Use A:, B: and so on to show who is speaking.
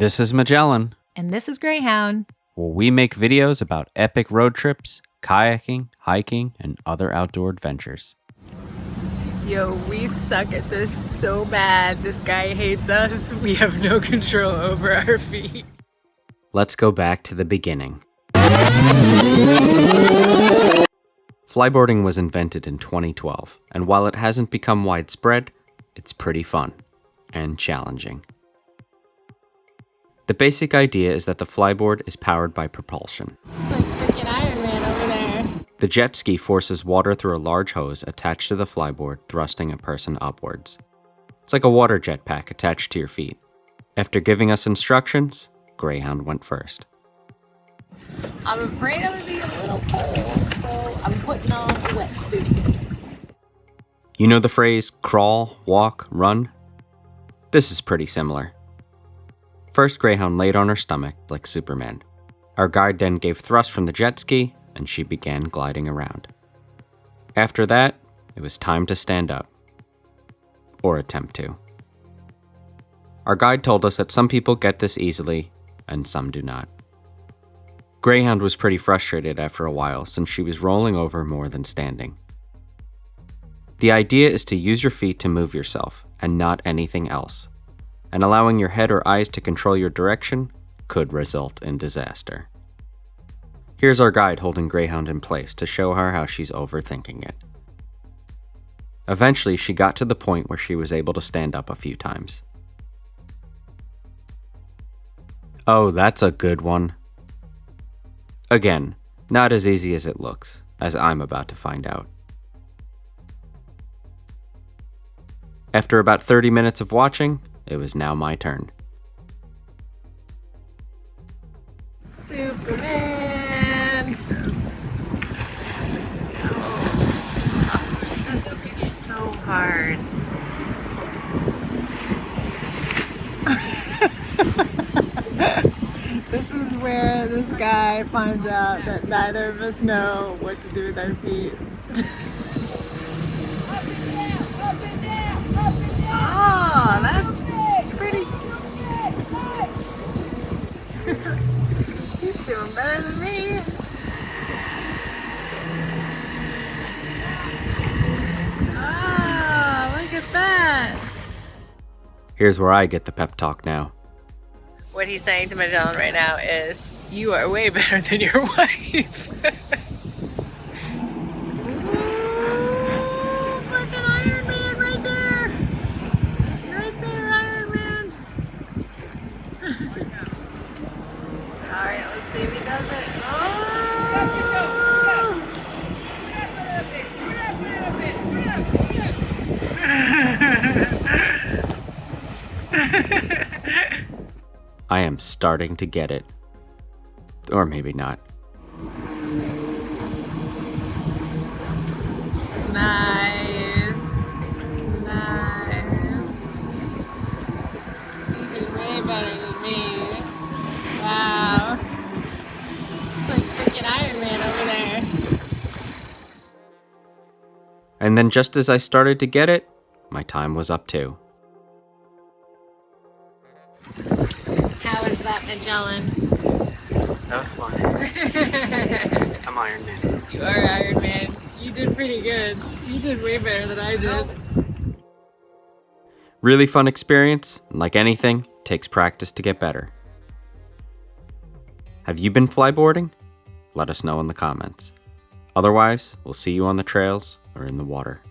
A: This is Magellan,
B: And this is Greyhound.
A: where we make videos about epic road trips, kayaking, hiking, and other outdoor adventures.
B: Yo, we suck at this so bad. This guy hates us. We have no control over our feet.
A: Let's go back to the beginning. Flyboarding was invented in 2012, and while it hasn't become widespread, it's pretty fun and challenging. The basic idea is that the flyboard is powered by propulsion.
B: It's like freaking Iron Man over there.
A: The jet ski forces water through a large hose attached to the flyboard, thrusting a person upwards. It's like a water jet pack attached to your feet. After giving us instructions, Greyhound went first.
B: I'm afraid I'm gonna be a little cold, so I'm putting on a wetsuit.
A: You know the phrase crawl, walk, run? This is pretty similar. First, Greyhound laid on her stomach like Superman. Our guide then gave thrust from the jet ski, and she began gliding around. After that, it was time to stand up. Or attempt to. Our guide told us that some people get this easily, and some do not. Greyhound was pretty frustrated after a while since she was rolling over more than standing. The idea is to use your feet to move yourself, and not anything else. And allowing your head or eyes to control your direction could result in disaster. Here's our guide holding Greyhound in place to show her how she's overthinking it. Eventually, she got to the point where she was able to stand up a few times. Oh, that's a good one. Again, not as easy as it looks, as I'm about to find out. After about 30 minutes of watching, it was now my turn.
B: Superman! Oh, this is so hard. This is where this guy finds out that neither of us know what to do with our feet. Oh, that's pretty. He's doing better than me. Ah, look at that.
A: Here's where I get the pep talk now.
B: What he's saying to Magellan right now is, you are way better than your wife. Fucking Iron Man right there. Right there, Iron Man. Alright, let's see if he does it. Oh!
A: I am starting to get it. Or maybe not.
B: Nice. Nice. You did way better than me. Wow. It's like freaking Iron Man over there.
A: And then just as I started to get it, my time was up too.
B: How is that, Magellan?
A: That was fun. I'm Iron Man.
B: You are Iron Man. You did pretty good. You did way better than I did.
A: Really fun experience, and like anything, takes practice to get better. Have you been flyboarding? Let us know in the comments. Otherwise, we'll see you on the trails or in the water.